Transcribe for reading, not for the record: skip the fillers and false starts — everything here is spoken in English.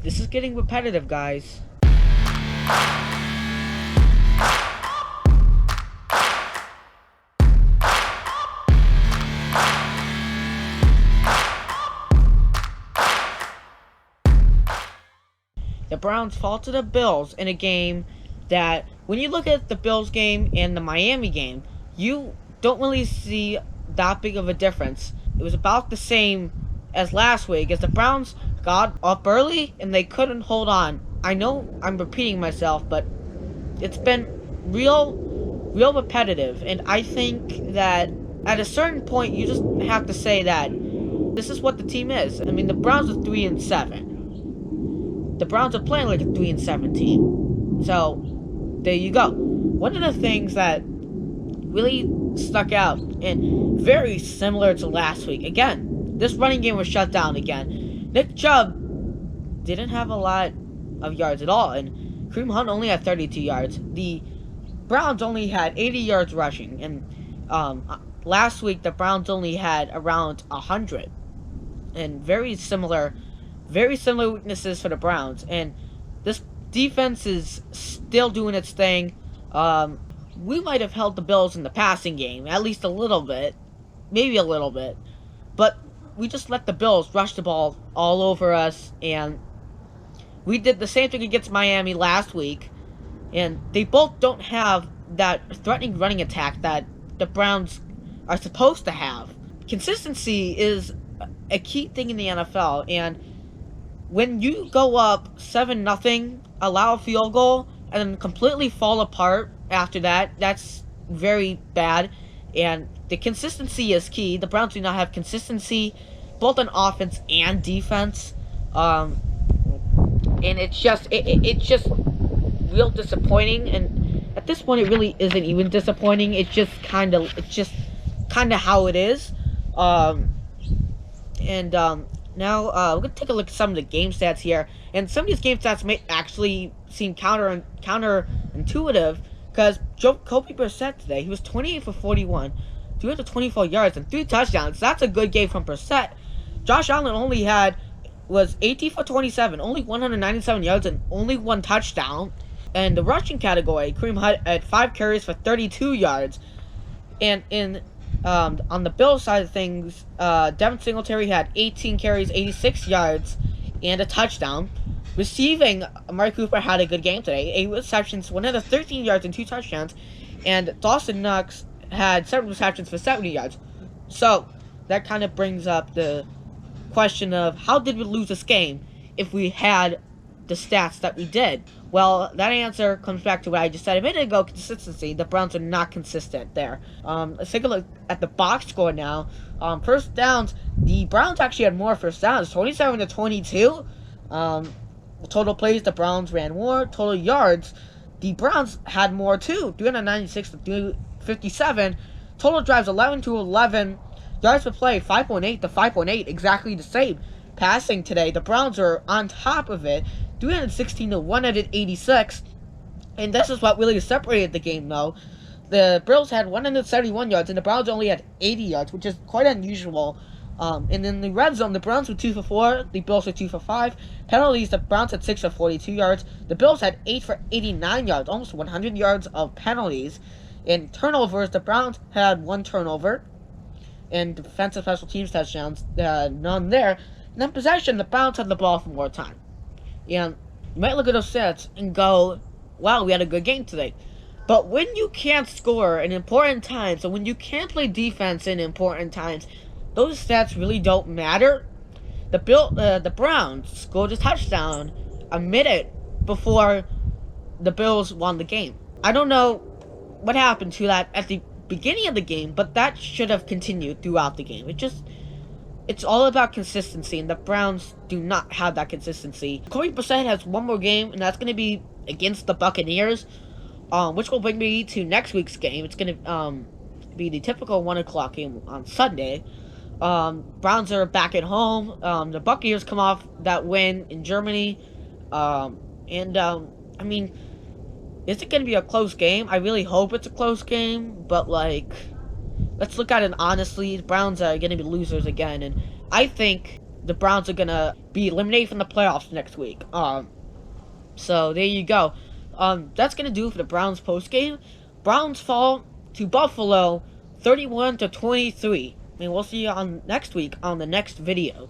This is getting repetitive, guys. The Browns fall to the Bills in a game that, when you look at the Bills game and the Miami game, you don't really see that big of a difference. It was about the same as last week, as the Browns got up early and they couldn't hold on. I know I'm repeating myself, but it's been real repetitive, and I think that at a certain point you just have to say that this is what the team is. I mean, the Browns are 3-7. The Browns are playing like a 3-7 team. So, there you go. One of the things that really stuck out, and very similar to last week, again, this running game was shut down again. Nick Chubb didn't have a lot of yards at all, and Kareem Hunt only had 32 yards. The Browns only had 80 yards rushing, and last week the Browns only had around 100. And very similar weaknesses for the Browns, and this defense is still doing its thing. We might have held the Bills in the passing game, at least a little bit, maybe a little bit, but we just let the Bills rush the ball all over us, and we did the same thing against Miami last week, and they both don't have that threatening running attack that the Browns are supposed to have. Consistency is a key thing in the NFL, and when you go up 7-0, allow a field goal, and then completely fall apart after that, that's very bad. And the consistency is key. The Browns do not have consistency, both on offense and defense. And it's just real disappointing. And at this point, it really isn't even disappointing. It's just kind of how it is. Now, we're going to take a look at some of the game stats here. And some of these game stats may actually seem counterintuitive, because Jacoby Brissett today, he was 28 for 41, 324 yards, and 3 touchdowns. That's a good game from Brissett. Josh Allen was 18 for 27, only 197 yards, and only 1 touchdown. And the rushing category, Kareem Hunt had 5 carries for 32 yards. And on the Bills side of things, Devin Singletary had 18 carries, 86 yards, and a touchdown. Receiving, Amari Cooper had a good game today. 8 receptions, 113 yards, and 2 touchdowns. And Dawson Knox had 7 receptions for 70 yards. So, that kind of brings up the question of, how did we lose this game if we had the stats that we did? Well, that answer comes back to what I just said a minute ago: consistency. The Browns are not consistent there. Let's take a look at the box score now. First downs, the Browns actually had more first downs, 27 to 22. Total plays, the Browns ran more. Total yards, the Browns had more too, 396 to 357. Total drives, 11 to 11. Yards per play, 5.8 to 5.8, exactly the same. Passing today, the Browns are on top of it, 316 to 186. And this is what really separated the game, though. The Bills had 171 yards, and the Browns only had 80 yards, which is quite unusual. And in the red zone, the Browns were 2 for 4, the Bills were 2 for 5. Penalties, the Browns had 6 for 42 yards. The Bills had 8 for 89 yards, almost 100 yards of penalties. In turnovers, the Browns had 1 turnover. And defensive special teams touchdowns, none there. And in possession, the Browns had the ball for more time. And you might look at those stats and go, wow, we had a good game today. But when you can't score in important times, and when you can't play defense in important times, those stats really don't matter. The Browns scored a touchdown a minute before the Bills won the game. I don't know what happened to that at the beginning of the game, but that should have continued throughout the game. It's all about consistency, and the Browns do not have that consistency. Jacoby Brissett has 1 more game, and that's going to be against the Buccaneers, which will bring me to next week's game. It's going to be the typical 1 o'clock game on Sunday. Browns are back at home. The Buccaneers come off that win in Germany. I mean, is it going to be a close game? I really hope it's a close game, but, let's look at it honestly. The Browns are going to be losers again, and I think the Browns are gonna be eliminated from the playoffs next week. So there you go. That's gonna do it for the Browns post game. Browns fall to Buffalo, 31-23. I mean, we'll see you on next week on the next video.